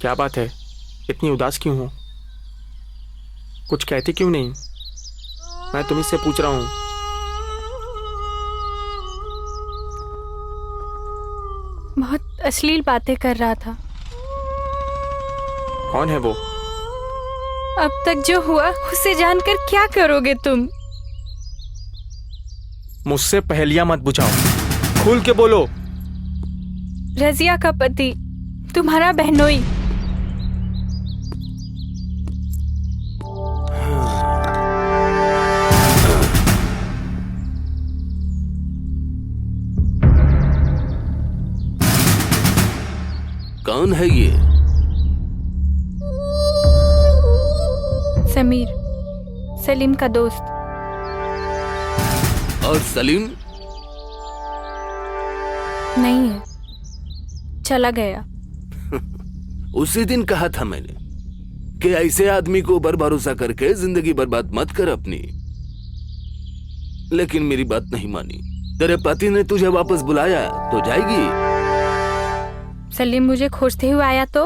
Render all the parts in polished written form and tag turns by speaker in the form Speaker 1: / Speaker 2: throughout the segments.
Speaker 1: क्या बात है, इतनी उदास क्यों हो? कुछ कहती क्यों नहीं? मैं तुम्ही से पूछ रहा हूँ।
Speaker 2: बहुत अश्लील बातें कर रहा था।
Speaker 1: कौन है वो?
Speaker 2: अब तक जो हुआ उसे जानकर क्या करोगे तुम?
Speaker 1: मुझसे पहेलियां मत बुझाओ, खुल के बोलो।
Speaker 2: रजिया का पति, तुम्हारा बहनोई।
Speaker 3: कौन है ये?
Speaker 2: समीर, सलीम का दोस्त।
Speaker 3: और सलीम?
Speaker 2: नहीं है, चला गया।
Speaker 3: उसी दिन कहा था मैंने कि ऐसे आदमी को ऊपर भरोसा करके जिंदगी बर्बाद मत कर अपनी, लेकिन मेरी बात नहीं मानी। तेरे पति ने तुझे वापस बुलाया तो जाएगी।
Speaker 2: सलीम मुझे खोजते हुए आया तो?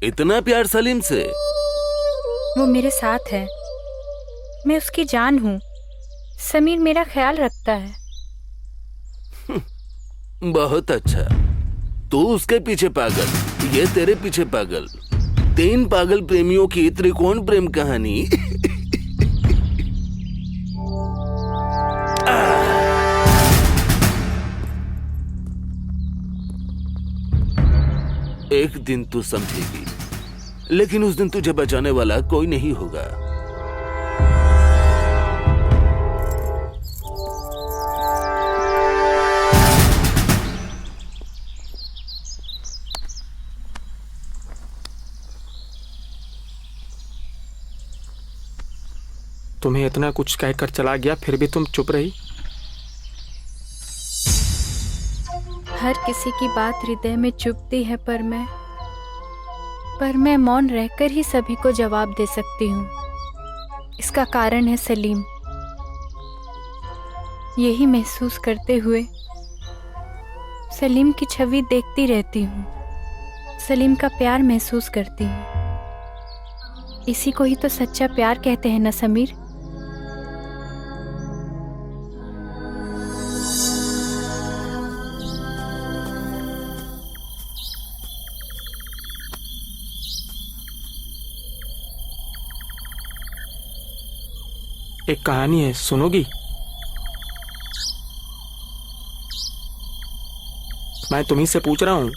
Speaker 3: इतना प्यार सलीम से?
Speaker 2: वो मेरे साथ है, मैं उसकी जान हूँ। समीर मेरा ख्याल रखता है।
Speaker 3: बहुत अच्छा। तू उसके पीछे पागल, ये तेरे पीछे पागल। 3 पागल प्रेमियों की त्रिकोण प्रेम कहानी। एक दिन तू समझेगी, लेकिन उस दिन तुझे बचाने वाला कोई नहीं होगा।
Speaker 1: तुम्हें इतना कुछ कहकर चला गया, फिर भी तुम चुप रही।
Speaker 2: हर किसी की बात हृदय में चुभती है, पर मैं मौन रहकर ही सभी को जवाब दे सकती हूँ। इसका कारण है सलीम। यही महसूस करते हुए सलीम की छवि देखती रहती हूँ, सलीम का प्यार महसूस करती हूँ। इसी को ही तो सच्चा प्यार कहते हैं ना समीर?
Speaker 1: एक कहानी है, सुनोगी? मैं तुम्ही से पूछ रहा हूँ।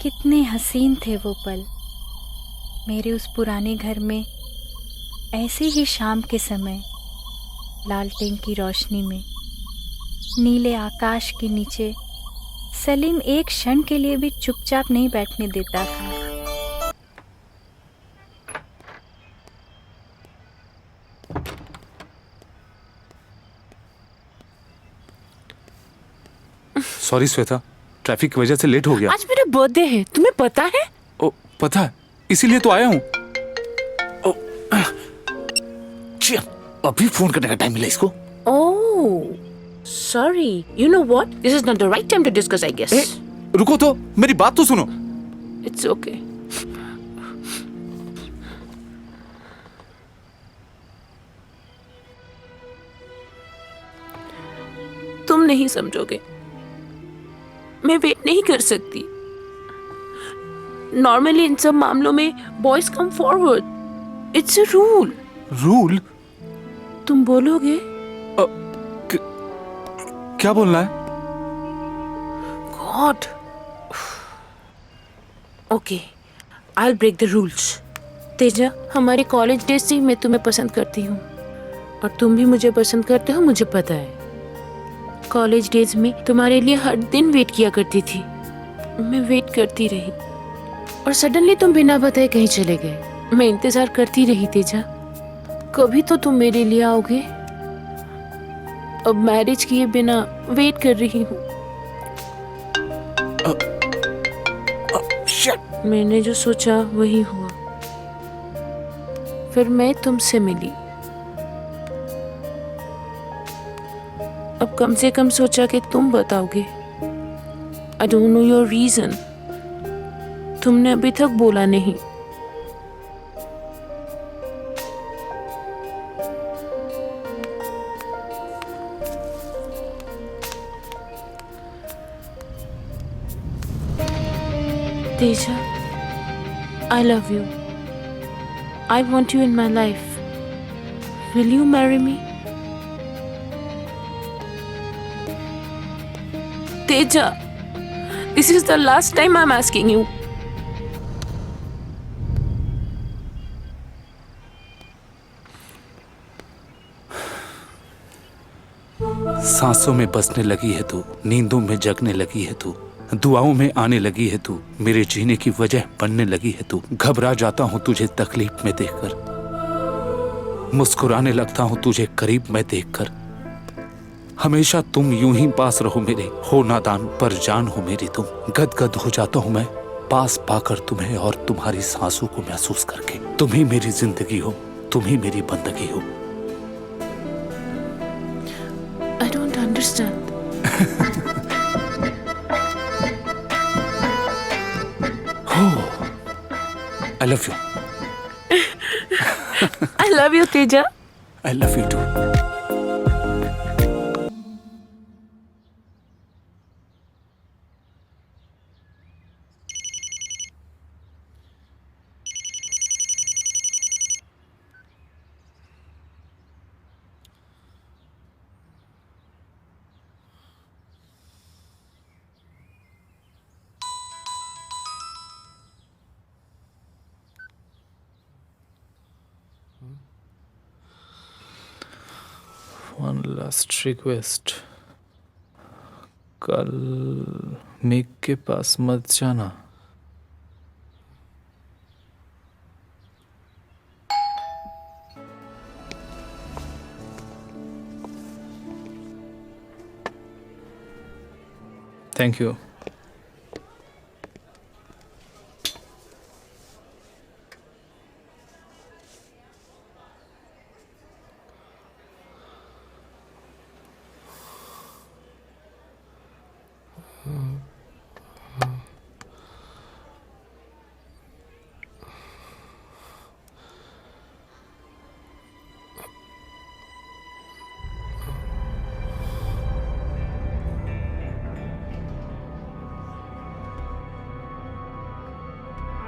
Speaker 2: कितने हसीन थे वो पल मेरे उस पुराने घर में। ऐसे ही शाम के समय लालटेन की रोशनी में नीले आकाश के नीचे सलीम एक क्षण के लिए भी चुपचाप नहीं बैठने देता था।
Speaker 4: सॉरी श्वेता, ट्रैफिक की वजह से लेट हो गया।
Speaker 5: आज मेरा बर्थडे है, तुम्हें पता है?
Speaker 4: ओ, पता है, इसीलिए तो आया हूँ।
Speaker 6: अभी फोन करने का टाइम मिला इसको।
Speaker 5: ओह, sorry. You know what? This is not the right time to discuss, I guess.
Speaker 4: रुको तो, मेरी बात तो सुनो।
Speaker 5: It's okay. तुम नहीं समझोगे, मैं वेट नहीं कर सकती। नॉर्मली इन सब मामलों में boys come forward. It's a rule.
Speaker 4: Rule?
Speaker 5: तुम बोलोगे?
Speaker 4: क्या बोलना है?
Speaker 5: God. Okay, I break the rules. Teja, हमारे कॉलेज डेज से ही मैं तुम्हें पसंद करती हूँ और तुम भी मुझे पसंद करते हो, मुझे पता है। कॉलेज डेज में तुम्हारे लिए हर दिन वेट किया करती थी। मैं वेट करती रही और सडनली तुम बिना बताए कहीं चले गए। मैं इंतजार करती रही तेजा, कभी तो तुम मेरे लिए आओगे। अब मैरिज किए बिना वेट कर रही हूँ। मैंने जो सोचा वही हुआ। फिर मैं तुमसे मिली। अब कम से कम सोचा कि तुम बताओगे। I don't know your reason. तुमने अभी तक बोला नहीं। Teja, I love you. I want you in my life. Will you marry me? Teja, this is the last time I'm asking you.
Speaker 4: सांसों में बसने लगी है तू, नींदों में जगने लगी है तू, दुआओं में आने लगी है तू, मेरे जीने की वजह बनने लगी है तू। घबरा जाता हूँ तुझे तकलीफ में देखकर, मुस्कुराने लगता हूँ तुझे करीब में देखकर। हमेशा तुम यूं ही पास रहो मेरे, हो नादान पर जान हो मेरी तुम। गदगद हो जाता हूँ मैं पास पाकर तुम्हें और तुम्हारी सांसों को महसूस करके। तुम ही मेरी जिंदगी हो, तुम ही मेरी बंदगी हो।
Speaker 5: I don't understand.
Speaker 4: I love you.
Speaker 5: I love you, Teja.
Speaker 4: I love you too.
Speaker 7: One last request, कल मेघ के पास मत जाना। Thank you.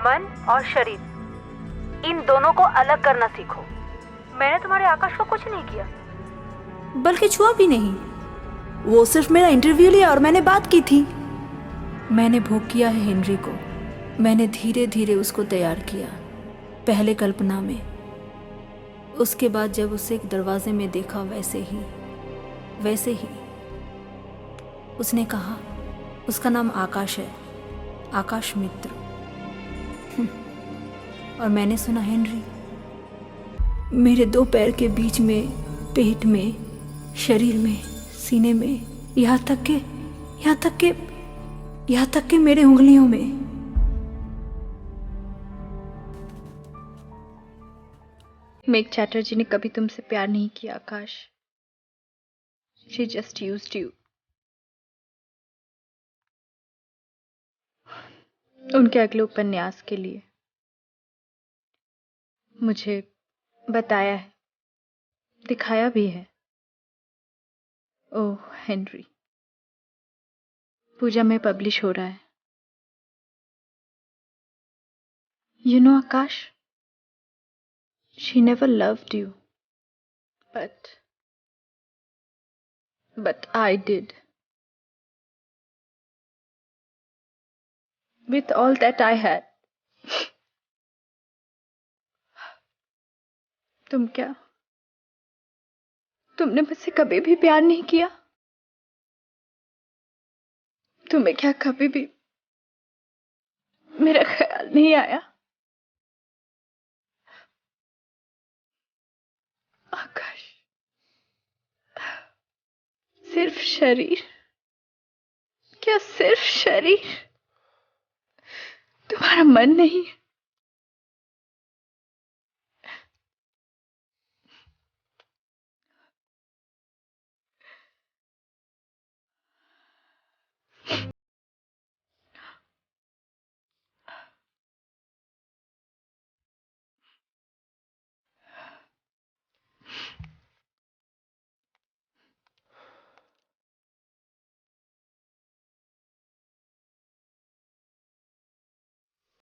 Speaker 8: मन और शरीर, इन दोनों को अलग करना सीखो। मैंने तुम्हारे आकाश को कुछ नहीं किया,
Speaker 2: बल्कि छुआ भी नहीं। वो सिर्फ मेरा इंटरव्यू लिया और मैंने बात की थी। मैंने भोग किया है हेनरी को। मैंने धीरे धीरे उसको तैयार किया, पहले कल्पना में, उसके बाद जब उसे एक दरवाजे में देखा वैसे ही उसने कहा उसका नाम आकाश है, आकाश मित्र। और मैंने सुना हेनरी, मेरे दो पैर के बीच में, पेट में, शरीर में, सीने में, यहाँ तक के मेरे उंगलियों में।
Speaker 9: मेघ चैटर्जी ने कभी तुमसे प्यार नहीं किया आकाश। She just used you. उनके अगले उपन्यास के लिए मुझे बताया है, दिखाया भी है। ओह हेनरी, पूजा में पब्लिश हो रहा है। You know Akash, she never loved you, but I did. With all that I had. तुमने मुझसे कभी भी प्यार नहीं किया? तुम्हें क्या कभी भी मेरा ख्याल नहीं आया? आकाश, सिर्फ शरीर, क्या सिर्फ शरीर? तुम्हारा मन नहीं?